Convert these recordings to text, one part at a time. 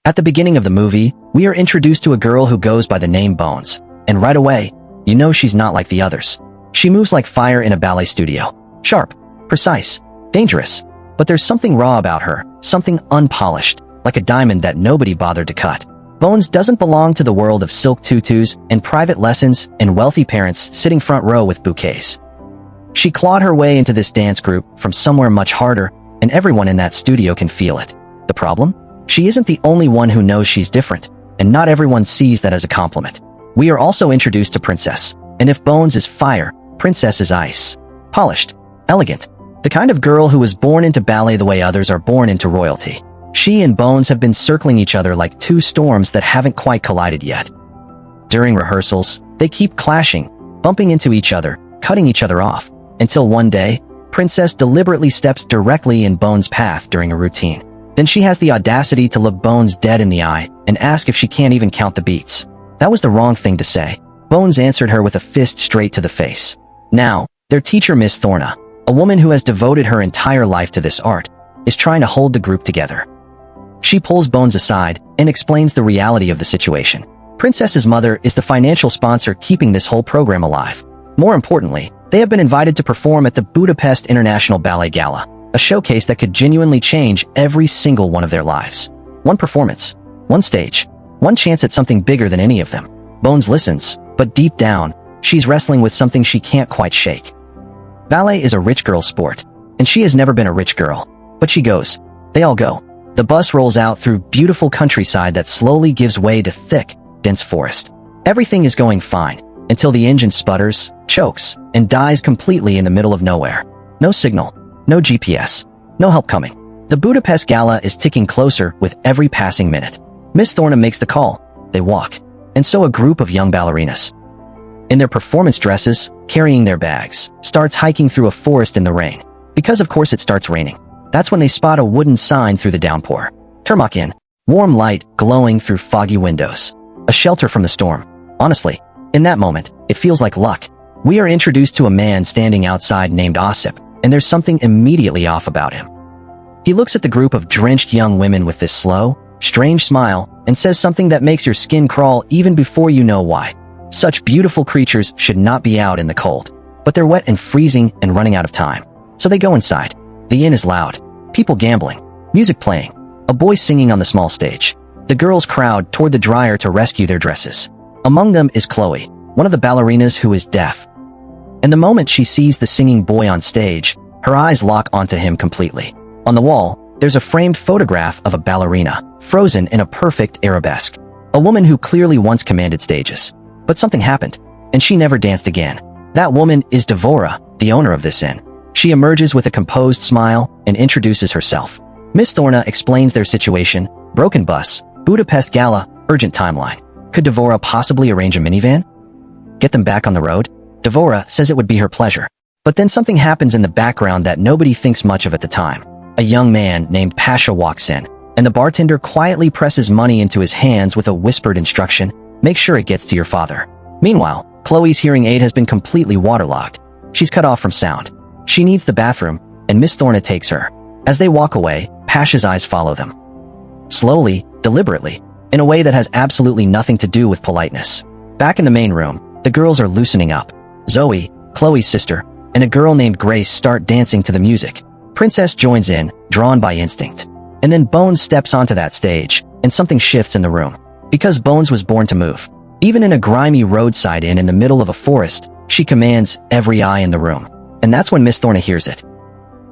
At the beginning of the movie, we are introduced to a girl who goes by the name Bones, and right away, you know she's not like the others. She moves like fire in a ballet studio. Sharp, precise, dangerous. But there's something raw about her, something unpolished, like a diamond that nobody bothered to cut. Bones doesn't belong to the world of silk tutus and private lessons and wealthy parents sitting front row with bouquets. She clawed her way into this dance group from somewhere much harder, and everyone in that studio can feel it. The problem? She isn't the only one who knows she's different, and not everyone sees that as a compliment. We are also introduced to Princess, and if Bones is fire, Princess is ice. Polished, elegant, the kind of girl who was born into ballet the way others are born into royalty. She and Bones have been circling each other like two storms that haven't quite collided yet. During rehearsals, they keep clashing, bumping into each other, cutting each other off, until one day, Princess deliberately steps directly in Bones' path during a routine. Then she has the audacity to look Bones dead in the eye and ask if she can't even count the beats. That was the wrong thing to say. Bones answered her with a fist straight to the face. Now, their teacher Miss Thorna, a woman who has devoted her entire life to this art, is trying to hold the group together. She pulls Bones aside and explains the reality of the situation. Princess's mother is the financial sponsor keeping this whole program alive. More importantly, they have been invited to perform at the Budapest International Ballet Gala, a showcase that could genuinely change every single one of their lives. One performance, one stage, one chance at something bigger than any of them. Bones listens, but deep down, she's wrestling with something she can't quite shake. Ballet is a rich girl's sport, and she has never been a rich girl. But she goes. They all go. The bus rolls out through beautiful countryside that slowly gives way to thick, dense forest. Everything is going fine, until the engine sputters, chokes, and dies completely in the middle of nowhere. No signal, no GPS, no help coming. The Budapest Gala is ticking closer with every passing minute. Miss Thorna makes the call. They walk. And so a group of young ballerinas, in their performance dresses, carrying their bags, starts hiking through a forest in the rain. Because of course it starts raining. That's when they spot a wooden sign through the downpour. Termach Inn. Warm light glowing through foggy windows. A shelter from the storm. Honestly, in that moment, it feels like luck. We are introduced to a man standing outside named Osip, and there's something immediately off about him. He looks at the group of drenched young women with this slow, strange smile, and says something that makes your skin crawl even before you know why. Such beautiful creatures should not be out in the cold. But they're wet and freezing and running out of time. So they go inside. The inn is loud. People gambling. Music playing. A boy singing on the small stage. The girls crowd toward the dryer to rescue their dresses. Among them is Chloe, one of the ballerinas who is deaf. And the moment she sees the singing boy on stage, her eyes lock onto him completely. On the wall, there's a framed photograph of a ballerina, frozen in a perfect arabesque. A woman who clearly once commanded stages. But something happened, and she never danced again. That woman is Devora, the owner of this inn. She emerges with a composed smile and introduces herself. Miss Thorna explains their situation. Broken bus, Budapest Gala, urgent timeline. Could Devora possibly arrange a minivan? Get them back on the road? Devora says it would be her pleasure. But then something happens in the background that nobody thinks much of at the time. A young man named Pasha walks in, and the bartender quietly presses money into his hands with a whispered instruction. Make sure it gets to your father. Meanwhile, Chloe's hearing aid has been completely waterlogged. She's cut off from sound. She needs the bathroom, and Miss Thorna takes her. As they walk away, Pasha's eyes follow them. Slowly, deliberately, in a way that has absolutely nothing to do with politeness. Back in the main room, the girls are loosening up. Zoe, Chloe's sister, and a girl named Grace start dancing to the music. Princess joins in, drawn by instinct. And then Bones steps onto that stage, and something shifts in the room. Because Bones was born to move. Even in a grimy roadside inn in the middle of a forest, she commands every eye in the room. And that's when Miss Thorna hears it.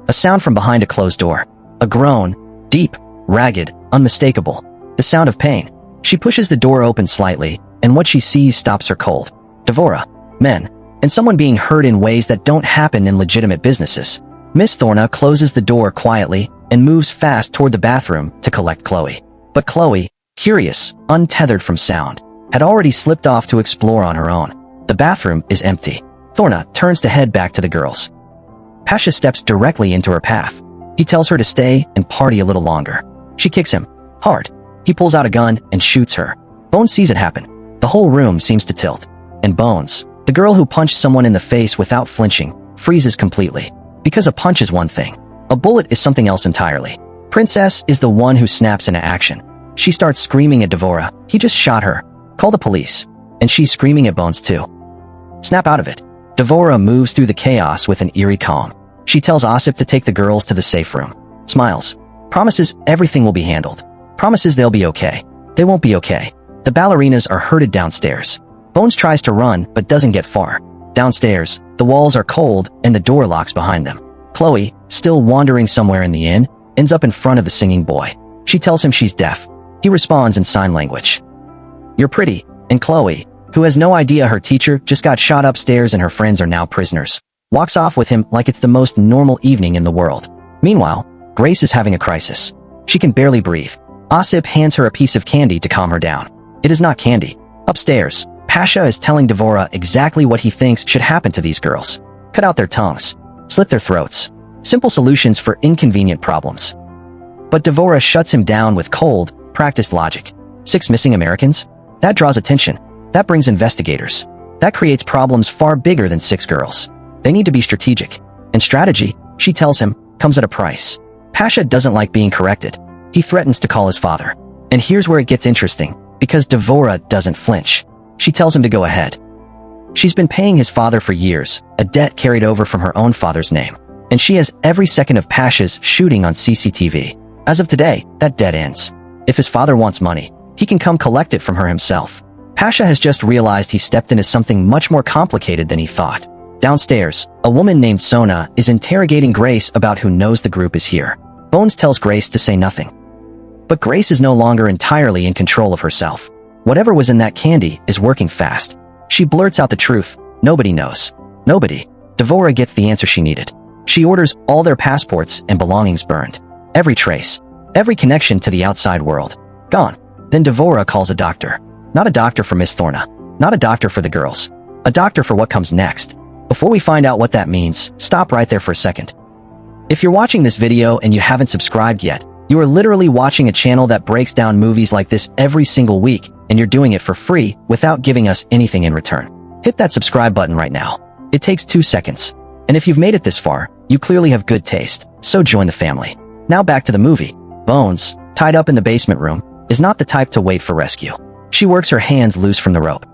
A sound from behind a closed door. A groan, deep, ragged, unmistakable. The sound of pain. She pushes the door open slightly, and what she sees stops her cold. Devora, men, and someone being hurt in ways that don't happen in legitimate businesses. Miss Thorna closes the door quietly and moves fast toward the bathroom to collect Chloe. But Chloe, curious, untethered from sound, had already slipped off to explore on her own. The bathroom is empty. Thorna turns to head back to the girls. Pasha steps directly into her path. He tells her to stay and party a little longer. She kicks him. Hard. He pulls out a gun and shoots her. Bones sees it happen. The whole room seems to tilt. And Bones, the girl who punched someone in the face without flinching, freezes completely. Because a punch is one thing. A bullet is something else entirely. Princess is the one who snaps into action. She starts screaming at Devora. He just shot her. Call the police. And she's screaming at Bones too. Snap out of it. Devora moves through the chaos with an eerie calm. She tells Ossip to take the girls to the safe room. Smiles. Promises everything will be handled. Promises they'll be okay. They won't be okay. The ballerinas are herded downstairs. Bones tries to run, but doesn't get far. Downstairs, the walls are cold and the door locks behind them. Chloe, still wandering somewhere in the inn, ends up in front of the singing boy. She tells him she's deaf. He responds in sign language. You're pretty. And Chloe, who has no idea her teacher just got shot upstairs and her friends are now prisoners, walks off with him like it's the most normal evening in the world. Meanwhile, Grace is having a crisis. She can barely breathe. Ossip hands her a piece of candy to calm her down. It is not candy. Upstairs, Pasha is telling Devora exactly what he thinks should happen to these girls. Cut out their tongues. Slit their throats. Simple solutions for inconvenient problems. But Devora shuts him down with cold, practiced logic. 6 missing Americans? That draws attention. That brings investigators. That creates problems far bigger than 6 girls. They need to be strategic. And strategy, she tells him, comes at a price. Pasha doesn't like being corrected. He threatens to call his father. And here's where it gets interesting, because Devora doesn't flinch. She tells him to go ahead. She's been paying his father for years, a debt carried over from her own father's name. And she has every second of Pasha's shooting on CCTV. As of today, that debt ends. If his father wants money, he can come collect it from her himself. Pasha has just realized he stepped into something much more complicated than he thought. Downstairs, a woman named Sona is interrogating Grace about who knows the group is here. Bones tells Grace to say nothing. But Grace is no longer entirely in control of herself. Whatever was in that candy is working fast. She blurts out the truth. Nobody knows. Nobody. Devora gets the answer she needed. She orders all their passports and belongings burned. Every trace. Every connection to the outside world. Gone. Then Devora calls a doctor. Not a doctor for Miss Thorna. Not a doctor for the girls. A doctor for what comes next. Before we find out what that means, stop right there for a second. If you're watching this video and you haven't subscribed yet, you are literally watching a channel that breaks down movies like this every single week, and you're doing it for free without giving us anything in return. Hit that subscribe button right now. It takes 2 seconds. And if you've made it this far, you clearly have good taste, so join the family. Now back to the movie. Bones, tied up in the basement room, is not the type to wait for rescue. She works her hands loose from the rope.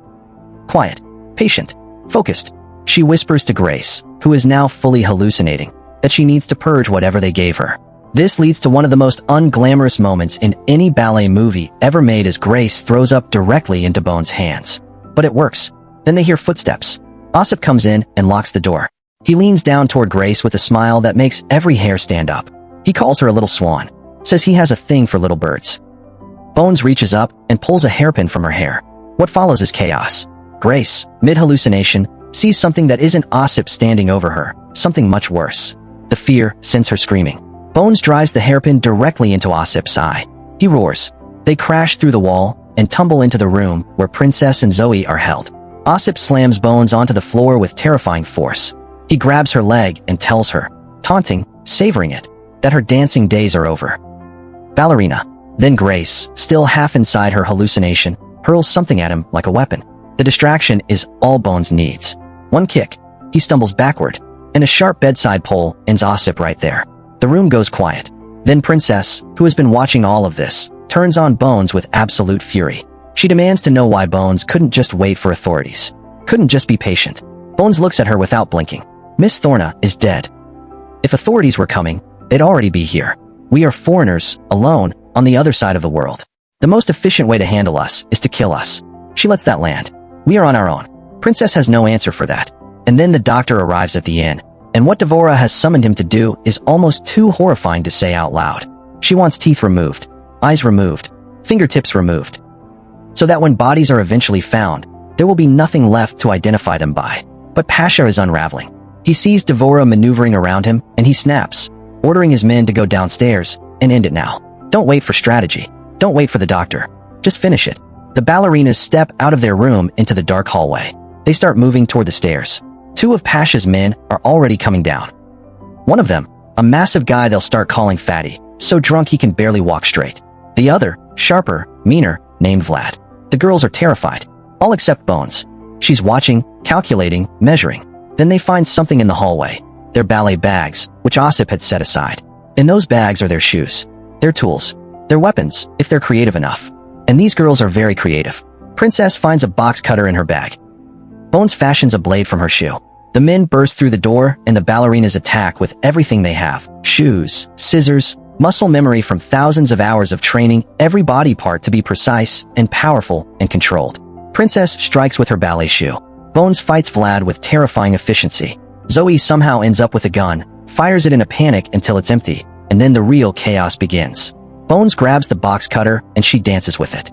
Quiet, patient, focused. She whispers to Grace, who is now fully hallucinating, that she needs to purge whatever they gave her. This leads to one of the most unglamorous moments in any ballet movie ever made as Grace throws up directly into Bones' hands. But it works. Then they hear footsteps. Ossip comes in and locks the door. He leans down toward Grace with a smile that makes every hair stand up. He calls her a little swan, says he has a thing for little birds. Bones reaches up and pulls a hairpin from her hair. What follows is chaos. Grace, mid-hallucination, sees something that isn't Ossip standing over her, something much worse. The fear sends her screaming. Bones drives the hairpin directly into Ossip's eye. He roars. They crash through the wall and tumble into the room where Princess and Zoe are held. Ossip slams Bones onto the floor with terrifying force. He grabs her leg and tells her, taunting, savoring it, that her dancing days are over. Ballerina. Then Grace, still half inside her hallucination, hurls something at him like a weapon. The distraction is all Bones needs. One kick. He stumbles backward, and a sharp bedside pole ends Ossip right there. The room goes quiet. Then Princess, who has been watching all of this, turns on Bones with absolute fury. She demands to know why Bones couldn't just wait for authorities. Couldn't just be patient. Bones looks at her without blinking. Miss Thorna is dead. If authorities were coming, they'd already be here. We are foreigners, alone, on the other side of the world. The most efficient way to handle us is to kill us. She lets that land. We are on our own. Princess has no answer for that. And then the doctor arrives at the inn. And what Devora has summoned him to do is almost too horrifying to say out loud. She wants teeth removed, eyes removed, fingertips removed. So that when bodies are eventually found, there will be nothing left to identify them by. But Pasha is unraveling. He sees Devora maneuvering around him, and he snaps, ordering his men to go downstairs and end it now. Don't wait for strategy. Don't wait for the doctor. Just finish it. The ballerinas step out of their room into the dark hallway. They start moving toward the stairs. 2 of Pasha's men are already coming down. One of them, a massive guy they'll start calling Fatty, so drunk he can barely walk straight. The other, sharper, meaner, named Vlad. The girls are terrified, all except Bones. She's watching, calculating, measuring. Then they find something in the hallway. Their ballet bags, which Ossip had set aside. In those bags are their shoes, their tools, They're weapons, if they're creative enough. And these girls are very creative. Princess finds a box cutter in her bag. Bones fashions a blade from her shoe. The men burst through the door, and the ballerinas attack with everything they have. Shoes, scissors, muscle memory from thousands of hours of training every body part to be precise and powerful and controlled. Princess strikes with her ballet shoe. Bones fights Vlad with terrifying efficiency. Zoe somehow ends up with a gun, fires it in a panic until it's empty, and then the real chaos begins. Bones grabs the box cutter and she dances with it.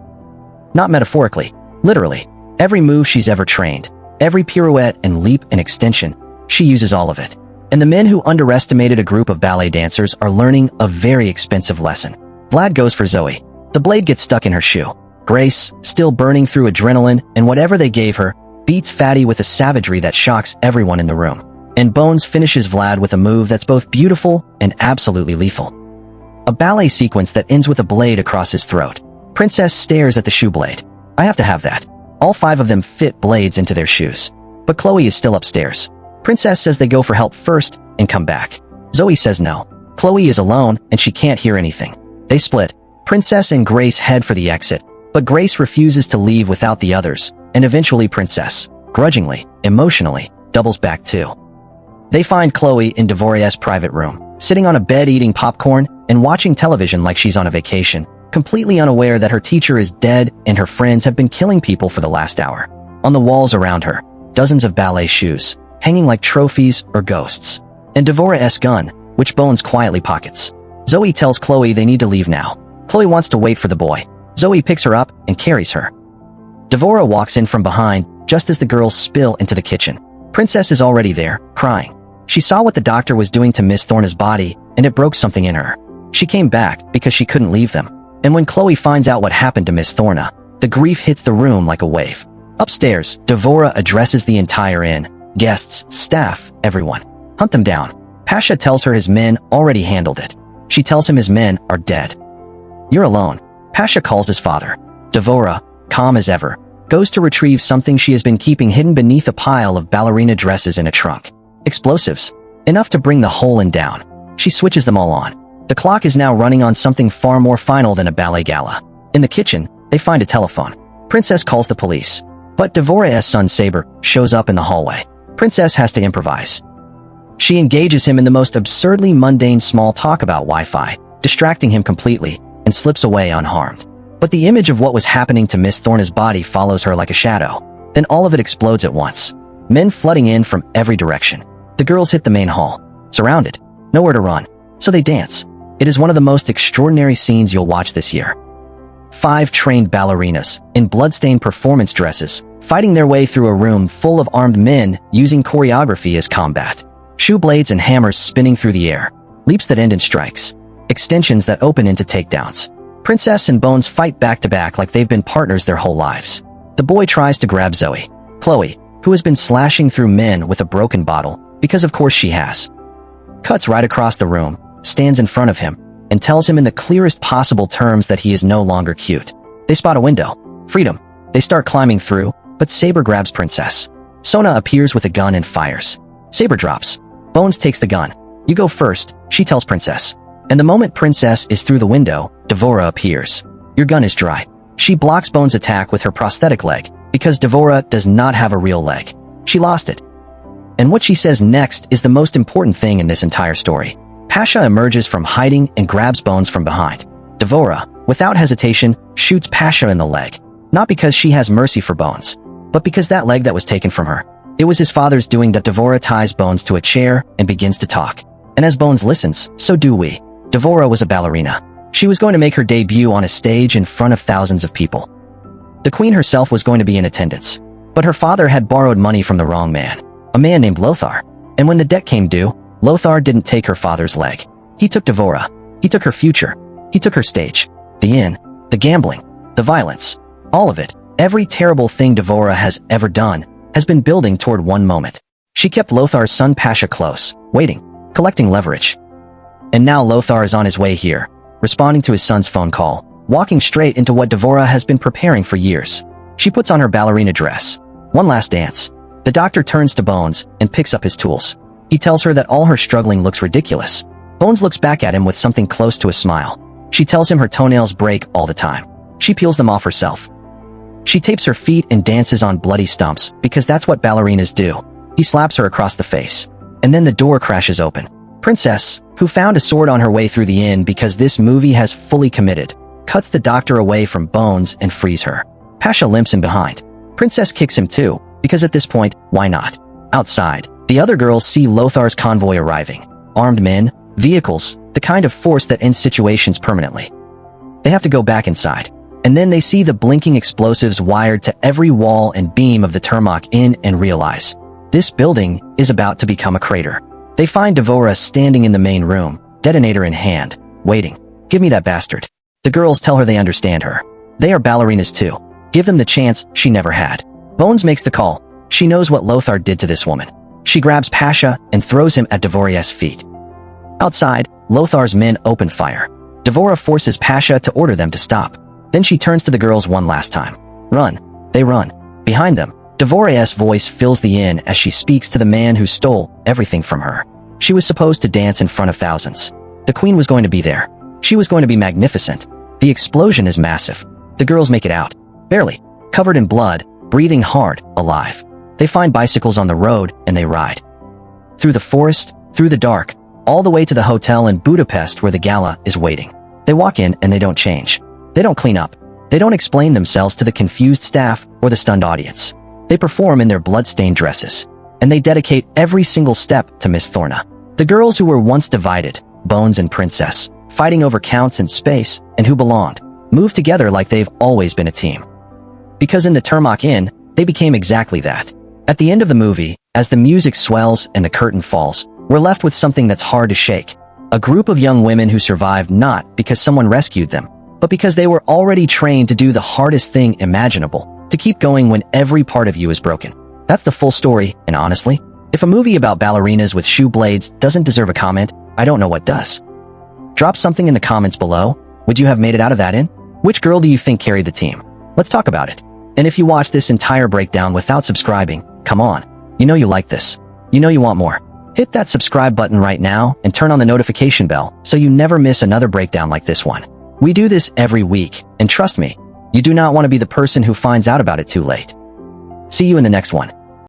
Not metaphorically, literally. Every move she's ever trained, every pirouette and leap and extension, she uses all of it. And the men who underestimated a group of ballet dancers are learning a very expensive lesson. Vlad goes for Zoe. The blade gets stuck in her shoe. Grace, still burning through adrenaline and whatever they gave her, beats Fatty with a savagery that shocks everyone in the room. And Bones finishes Vlad with a move that's both beautiful and absolutely lethal. A ballet sequence that ends with a blade across his throat. Princess stares at the shoe blade. I have to have that. All 5 of them fit blades into their shoes. But Chloe is still upstairs. Princess says they go for help first and come back. Zoe says no. Chloe is alone and she can't hear anything. They split. Princess and Grace head for the exit, but Grace refuses to leave without the others, and eventually Princess, grudgingly, emotionally, doubles back too. They find Chloe in Dvoria's private room, sitting on a bed eating popcorn and watching television like she's on a vacation, completely unaware that her teacher is dead and her friends have been killing people for the last hour. On the walls around her, dozens of ballet shoes, hanging like trophies or ghosts. And Dvoria's gun, which Bones quietly pockets. Zoe tells Chloe they need to leave now. Chloe wants to wait for the boy. Zoe picks her up and carries her. Dvoria walks in from behind, just as the girls spill into the kitchen. Princess is already there, crying. She saw what the doctor was doing to Miss Thorna's body, and it broke something in her. She came back because she couldn't leave them. And when Chloe finds out what happened to Miss Thorna, the grief hits the room like a wave. Upstairs, Dvoria addresses the entire inn, guests, staff, everyone. Hunt them down. Pasha tells her his men already handled it. She tells him his men are dead. You're alone. Pasha calls his father. Dvoria, calm as ever, goes to retrieve something she has been keeping hidden beneath a pile of ballerina dresses in a trunk. Explosives. Enough to bring the whole inn down. She switches them all on. The clock is now running on something far more final than a ballet gala. In the kitchen, they find a telephone. Princess calls the police. But Dvoria's son Saber shows up in the hallway. Princess has to improvise. She engages him in the most absurdly mundane small talk about Wi-Fi, distracting him completely, and slips away unharmed. But the image of what was happening to Miss Thorna's body follows her like a shadow. Then all of it explodes at once. Men flooding in from every direction. The girls hit the main hall. Surrounded. Nowhere to run. So they dance. It is one of the most extraordinary scenes you'll watch this year. 5 trained ballerinas, in bloodstained performance dresses, fighting their way through a room full of armed men using choreography as combat. Shoe blades and hammers spinning through the air. Leaps that end in strikes. Extensions that open into takedowns. Princess and Bones fight back to back like they've been partners their whole lives. The boy tries to grab Zoe. Chloe, who has been slashing through men with a broken bottle, because of course she has. Cuts right across the room, stands in front of him, and tells him in the clearest possible terms that he is no longer cute. They spot a window. Freedom. They start climbing through, but Saber grabs Princess. Sona appears with a gun and fires. Saber drops. Bones takes the gun. You go first, she tells Princess. And the moment Princess is through the window, Dvoria appears. Your gun is dry. She blocks Bones' attack with her prosthetic leg, because Dvoria does not have a real leg. She lost it. And what she says next is the most important thing in this entire story. Pasha emerges from hiding and grabs Bones from behind. Dvoria, without hesitation, shoots Pasha in the leg. Not because she has mercy for Bones, but because that leg that was taken from her. It was his father's doing that. Dvoria ties Bones to a chair and begins to talk. And as Bones listens, so do we. Dvoria was a ballerina. She was going to make her debut on a stage in front of thousands of people. The queen herself was going to be in attendance. But her father had borrowed money from the wrong man, a man named Lothar. And when the debt came due, Lothar didn't take her father's leg. He took Dvoria. He took her future. He took her stage. The inn. The gambling. The violence. All of it. Every terrible thing Dvoria has ever done has been building toward one moment. She kept Lothar's son Pasha close, waiting, collecting leverage. And now Lothar is on his way here, responding to his son's phone call, walking straight into what Dvoria has been preparing for years. She puts on her ballerina dress. One last dance. The doctor turns to Bones and picks up his tools. He tells her that all her struggling looks ridiculous. Bones looks back at him with something close to a smile. She tells him her toenails break all the time. She peels them off herself. She tapes her feet and dances on bloody stumps because that's what ballerinas do. He slaps her across the face. And then the door crashes open. Princess, who found a sword on her way through the inn because this movie has fully committed, cuts the doctor away from Bones and frees her. Pasha limps in behind. Princess kicks him too, because at this point, why not? Outside, the other girls see Lothar's convoy arriving. Armed men, vehicles, the kind of force that ends situations permanently. They have to go back inside. And then they see the blinking explosives wired to every wall and beam of the Termach Inn and realize, this building is about to become a crater. They find Devora standing in the main room, detonator in hand, waiting. Give me that bastard. The girls tell her they understand her. They are ballerinas too. Give them the chance she never had. Bones makes the call. She knows what Lothar did to this woman. She grabs Pasha and throws him at Devora's feet. Outside, Lothar's men open fire. Devora forces Pasha to order them to stop. Then she turns to the girls one last time. Run. They run. Behind them, Devora's voice fills the inn as she speaks to the man who stole everything from her. She was supposed to dance in front of thousands. The queen was going to be there. She was going to be magnificent. The explosion is massive. The girls make it out. Barely. Covered in blood, breathing hard, alive. They find bicycles on the road and they ride. Through the forest, through the dark, all the way to the hotel in Budapest where the gala is waiting. They walk in and they don't change. They don't clean up. They don't explain themselves to the confused staff or the stunned audience. They perform in their blood-stained dresses. And they dedicate every single step to Miss Thorna. The girls who were once divided, Bones and Princess, fighting over counts and space, and who belonged, move together like they've always been a team. Because in the Termach Inn, they became exactly that. At the end of the movie, as the music swells and the curtain falls, we're left with something that's hard to shake. A group of young women who survived not because someone rescued them, but because they were already trained to do the hardest thing imaginable, to keep going when every part of you is broken. That's the full story, and honestly, if a movie about ballerinas with shoe blades doesn't deserve a comment, I don't know what does. Drop something in the comments below. Would you have made it out of that inn? Which girl do you think carried the team? Let's talk about it. And if you watch this entire breakdown without subscribing, come on. You know you like this. You know you want more. Hit that subscribe button right now and turn on the notification bell so you never miss another breakdown like this one. We do this every week, and trust me, you do not want to be the person who finds out about it too late. See you in the next one.